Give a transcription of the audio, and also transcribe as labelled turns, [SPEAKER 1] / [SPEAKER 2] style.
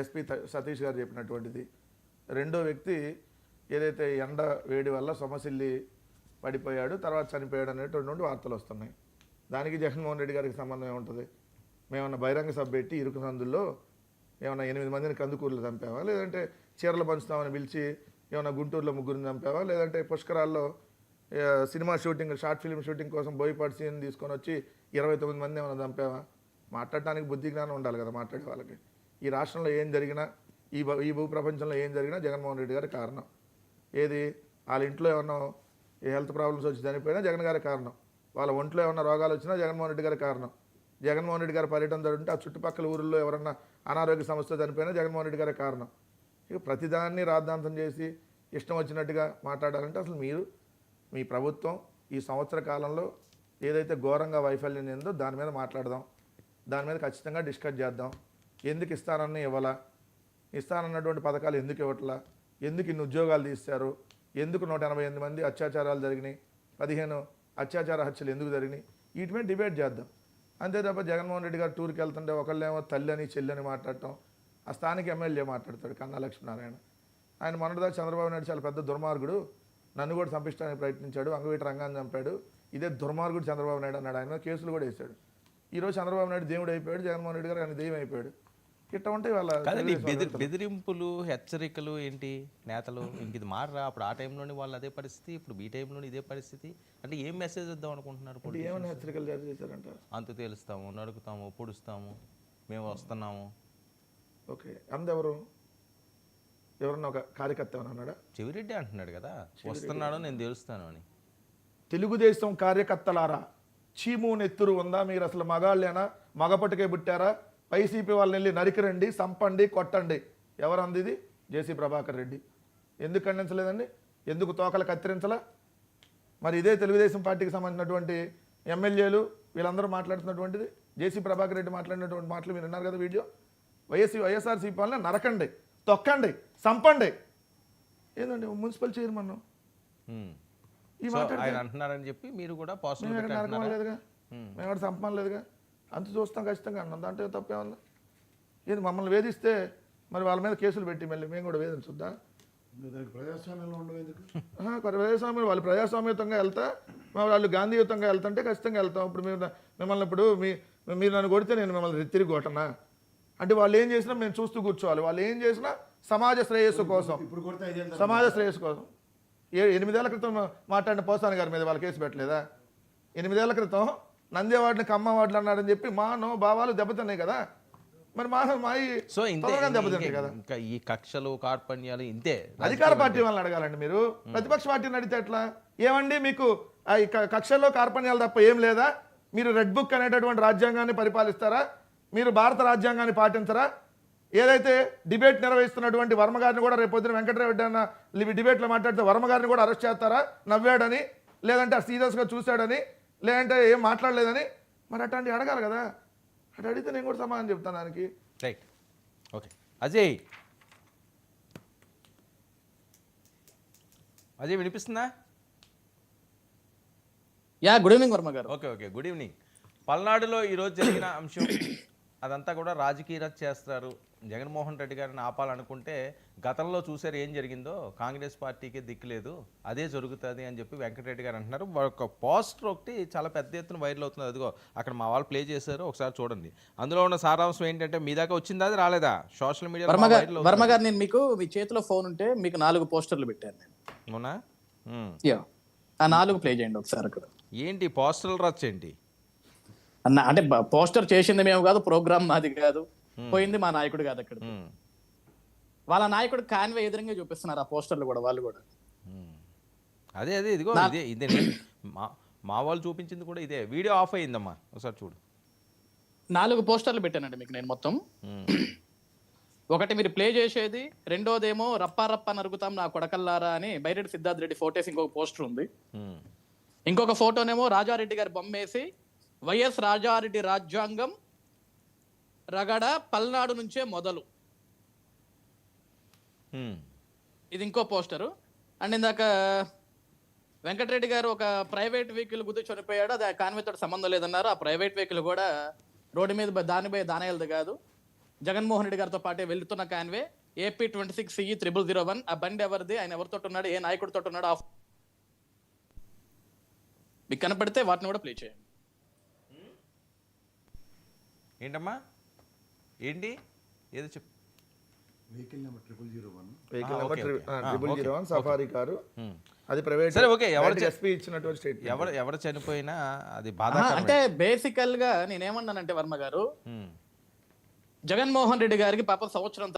[SPEAKER 1] SP Satish గారు చెప్పినటువంటిది. రెండో వ్యక్తి ఏదైతే ఎండ వేడి వల్ల సొమసిల్లి పడిపోయాడు, తర్వాత చనిపోయాడు అనేటువంటి వార్తలు వస్తున్నాయి. దానికి జగన్మోహన్ రెడ్డి గారికి సంబంధం ఏముంటుంది? మేమన్నా బహిరంగ సభ పెట్టి ఇరుకు సందుల్లో ఏమన్నా 8 మందిని కందుకూరులో చంపావా, లేదంటే చీరలు పంచుతామని పిలిచి ఏమన్నా గుంటూరులో 3 చంపావా, లేదంటే పుష్కరాల్లో cinema shooting short film shooting కోసం బోయపాటి సీన్ తీసుకొని వచ్చి 29 మంది ఏమైనా చంపావా? మాట్లాడటానికి బుద్ధి జ్ఞానం ఉండాలి కదా మాట్లాడే వాళ్ళకి. ఈ రాష్ట్రంలో ఏం జరిగినా, ఈ భూ ప్రపంచంలో ఏం జరిగినా జగన్మోహన్ రెడ్డి గారి కారణం. ఏది వాళ్ళ ఇంట్లో ఏమన్నా హెల్త్ ప్రాబ్లమ్స్ వచ్చి చనిపోయినా జగన్ గారి కారణం, వాళ్ళ ఒంట్లో ఏమన్నా రోగాలు వచ్చినా జగన్మోహన్ రెడ్డి గారి కారణం. జగన్మోహన్ రెడ్డి గారి పర్యటన జరుగుతుంటే ఆ చుట్టుపక్కల ఊళ్ళో ఎవరన్నా అనారోగ్య సమస్య చనిపోయినా జగన్మోహన్ రెడ్డి గారి కారణం. ఇక ప్రతిదాన్ని రాద్ధాంతం చేసి ఇష్టం వచ్చినట్టుగా మాట్లాడాలంటే అసలు మీరు, మీ ప్రభుత్వం ఈ సంవత్సర కాలంలో ఏదైతే ఘోరంగా వైఫల్యం చెందో దాని మీద మాట్లాడదాం, దాని మీద ఖచ్చితంగా డిస్కస్ చేద్దాం. ఎందుకు ఇస్తానని ఇవ్వాలా, ఇస్తానన్నటువంటి పథకాలు ఎందుకు ఇవ్వట్లా, ఎందుకు ఇన్ని ఉద్యోగాలు తీశారు, ఎందుకు 188 మంది అత్యాచారాలు జరిగినాయి, 15 అత్యాచార హత్యలు ఎందుకు జరిగినాయి, వీటి మీద డిబేట్ చేద్దాం. అంతే తప్ప జగన్మోహన్ రెడ్డి గారు టూర్కి వెళ్తుంటే ఒకళ్ళేమో తల్లి అని చెల్లి అని మాట్లాడటం, ఆ స్థానిక ఎమ్మెల్యే మాట్లాడతాడు కన్నా లక్ష్మీనారాయణ. ఆయన మొన్నటిదాకా చంద్రబాబు నాయుడు చాలా పెద్ద దుర్మార్గుడు, నన్ను కూడా చంపించడానికి ప్రయత్నించాడు, అంగవీటి రంగాన్ని చంపాడు, ఇదే దుర్మార్గుడు చంద్రబాబు నాయుడు అన్నాడు. ఆయన కేసులు కూడా వేశాడు. ఈరోజు చంద్రబాబు నాయుడు దేవుడు అయిపోయాడు, జగన్మోహన్ రెడ్డి గారు ఆయన దెయ్యం అయిపోయాడు. ఇట్లా ఉంటే వాళ్ళ
[SPEAKER 2] బెదిరింపులు, హెచ్చరికలు ఏంటి నేతలు? ఇంక ఇది మారరా? అప్పుడు ఆ టైంలోని వాళ్ళు అదే పరిస్థితి, ఇప్పుడు ఈ టైంలోని ఇదే పరిస్థితి. అంటే ఏం మెసేజ్ ఇద్దాం అనుకుంటున్నారు?
[SPEAKER 1] ఏమైనా హెచ్చరికలు జారీ చేశారంట?
[SPEAKER 2] అంత తేలుస్తాము, నరుకుతాము, పొడుస్తాము, మేము వస్తున్నాము.
[SPEAKER 1] ఓకే, అందెవరు? ఎవరన్నా ఒక కార్యకర్త ఏమన్నా అన్నాడా?
[SPEAKER 2] చెవిరెడ్డి అంటున్నాడు కదా, వస్తున్నాడో నేను తెలుస్తాను అని.
[SPEAKER 1] తెలుగుదేశం కార్యకర్తలారా, చీము నెత్తురు ఉందా? మీరు అసలు మగాళ్ళేనా? మగపట్టుకే పుట్టారా? వైసీపీ వాళ్ళని వెళ్ళి నరికిరండి, సంపండి, కొట్టండి. ఎవరు అంది ఇది? జేసీ ప్రభాకర్ రెడ్డి. ఎందుకు ఖండించలేదండి? ఎందుకు తోకలు కత్తిరించలా? మరి ఇదే తెలుగుదేశం పార్టీకి సంబంధించినటువంటి ఎమ్మెల్యేలు వీళ్ళందరూ మాట్లాడుతున్నటువంటిది, జేసీ ప్రభాకర్ రెడ్డి మాట్లాడినటువంటి మాటలు మీరు విన్నారు కదా వీడియో. వైఎస్ఆర్సీపీ వాళ్ళని నరకండి, తొక్కండి, సంపండి. ఏందండి మున్సిపల్ చైర్మన్ ఈ మాట
[SPEAKER 2] అంటున్నారని చెప్పి మీరు కూడా
[SPEAKER 1] నరకం లేదుగా, మేము కూడా సంపం లేదుగా, అంత చూస్తాం ఖచ్చితంగా అన్నాం. దాంట్లో తప్పేమన్నా? ఏది మమ్మల్ని వేధిస్తే మరి వాళ్ళ మీద కేసులు పెట్టి మళ్ళీ మేము కూడా వేధించుద్దా?
[SPEAKER 3] ప్రజాస్వామ్యంలో ఉండేందుకు
[SPEAKER 1] ప్రజాస్వామ్యం, వాళ్ళు ప్రజాస్వామ్యయుతంగా వెళ్తా, వాళ్ళు గాంధీయుతంగా వెళ్తుంటే ఖచ్చితంగా వెళ్తాం. ఇప్పుడు మిమ్మల్ని ఇప్పుడు మీరు నన్ను కొడితే నేను మిమ్మల్ని తిరిగి కొట్టనా? అంటే వాళ్ళు ఏం చేసినా మేము చూస్తూ కూర్చోవాలి. వాళ్ళు ఏం చేసినా సమాజ శ్రేయస్సు కోసం, సమాజ శ్రేయస్సు కోసం. 8 ఏళ్ల క్రితం మాట్లాడిన పోసాని గారి మీద వాళ్ళు కేసు పెట్టలేదా? 8 ఏళ్ల క్రితం నందేవాడిని కమ్మవాడ్లు అన్నారని చెప్పి మానో భావాలు దెబ్బతిన్నాయి కదా. మరి
[SPEAKER 2] సో దెబ్బతింటాయి కదా. ఇంకా ఈ కక్షలు కార్పణ్యాలు ఇంతే.
[SPEAKER 1] అధికార పార్టీ వాళ్ళని అడగాలండి మీరు, ప్రతిపక్ష పార్టీని అడిగితే ఎట్లా? ఏమండి మీకు కక్షల్లో కార్పణ్యాలు తప్ప ఏం లేదా? మీరు రెడ్ బుక్ అనేటటువంటి రాజ్యాంగాన్ని పరిపాలిస్తారా? మీరు భారత రాజ్యాంగాన్ని పాటించరా? ఏదైతే డిబేట్ నిర్వహిస్తున్నటువంటి వర్మ గారిని కూడా రేపొద్దున వెంకటరెడ్డి అన్న డిబేట్లో మాట్లాడితే వర్మ గారిని కూడా అరెస్ట్ చేస్తారా? నవ్వాడని, లేదంటే సీరియస్గా చూశాడని, లేదంటే ఏం మాట్లాడలేదని? మరి అట్లాంటివి అడగాలి కదా. అటు అడిగితే నేను కూడా సమాధానం చెప్తాను దానికి.
[SPEAKER 2] Right, okay. అజయ్ వినిపిస్తుందా?
[SPEAKER 4] గుడ్ ఈవినింగ్ వర్మ గారు.
[SPEAKER 2] Okay, good evening. పల్నాడులో ఈరోజు జరిగిన అంశం అదంతా కూడా రాజకీయ రచ్చ చేస్తారు. జగన్మోహన్ రెడ్డి గారిని ఆపాలనుకుంటే గతంలో చూసారు ఏం జరిగిందో, కాంగ్రెస్ పార్టీకి దిక్కులేదు, అదే జరుగుతుంది అని చెప్పి వెంకటరెడ్డి గారు అంటున్నారు. ఒక పోస్టర్ ఒకటి చాలా పెద్ద ఎత్తున వైరల్ అవుతుంది. అదిగో అక్కడ మా వాళ్ళు ప్లే చేశారు, ఒకసారి చూడండి. అందులో ఉన్న సారాంశం ఏంటంటే, మీ దాకా వచ్చిందా అది రాలేదా? సోషల్ మీడియా
[SPEAKER 4] వర్మ గారు, నేను మీకు మీ చేతిలో ఫోన్ ఉంటే మీకు 4 పోస్టర్లు పెట్టాను నేను.
[SPEAKER 2] అవునా?
[SPEAKER 4] ఆ 4 ప్లే చేయండి ఒకసారి. అక్కడ
[SPEAKER 2] ఏంటి పోస్టర్లు రచ్చ ఏంటి
[SPEAKER 4] అన్న? అంటే పోస్టర్ చేసింది మేము కాదు, ప్రోగ్రామ్ మాది కాదు, పోయింది మా నాయకుడు కాదు. అక్కడ వాళ్ళ నాయకుడు కాన్వే ఎదురుగా చూపిస్తున్నారు ఆ పోస్టర్లు కూడా, వాళ్ళు కూడా.
[SPEAKER 2] అదే ఇదిగో ఇదే మా వాళ్ళు చూపించింది కూడా ఇదే. వీడియో ఆఫ్ అయిందమ్మా, ఒకసారి చూడు.
[SPEAKER 4] 4 పోస్టర్లు పెట్టానండి మీకు నేను మొత్తం. ఒకటి మీరు ప్లే చేసేది, రెండోదేమో రప్పా రప్పా నరుగుతాం నా కొడకల్లారా అని బైరెడ్డి సిద్ధార్థ్ రెడ్డి ఫోటోస్ ఇంకొక పోస్టర్ ఉంది. ఇంకొక ఫోటోనేమో రాజారెడ్డి గారి బొమ్మ వేసి వైఎస్ రాజారెడ్డి రాజ్యాంగం రగడ పల్నాడు నుంచే మొదలు, ఇది ఇంకో పోస్టరు. అండ్ ఇందాక వెంకటరెడ్డి గారు ఒక ప్రైవేట్ వెహికల్ గుద్ది చనిపోయాడు, అది కాన్వేతో సంబంధం లేదన్నారు. ఆ ప్రైవేట్ వెహికల్ కూడా రోడ్డు మీద దానిపై దానేయాలది కాదు, జగన్మోహన్ రెడ్డి గారితో పాటే వెళ్తున్న కాన్వే AP 26 CE 0001. ఆ బండి ఎవరిది, ఆయన ఎవరితో ఉన్నాడు, ఏ నాయకుడితో ఉన్నాడు, మీకు కనపడితే వాటిని కూడా ప్లే చేయండి.
[SPEAKER 2] ఏంటమ్మా ఏంటి ఏదో చెప్పు.
[SPEAKER 3] Vehicle number 0001.
[SPEAKER 1] Vehicle number
[SPEAKER 2] okay.
[SPEAKER 1] 0001 safari car. అది ప్రైవేట్.
[SPEAKER 2] సరే, ఓకే.
[SPEAKER 1] ఎస్పీ ఇచ్చినటువంటి స్టేట్మెంట్.
[SPEAKER 2] ఎవరు చనిపోయినా అది బాధాకరమే.
[SPEAKER 4] అంటే బేసికల్ గా నేనేమన్నానంటే వర్మ గారు, జగన్మోహన్ రెడ్డి గారికి పాప సంవత్సరం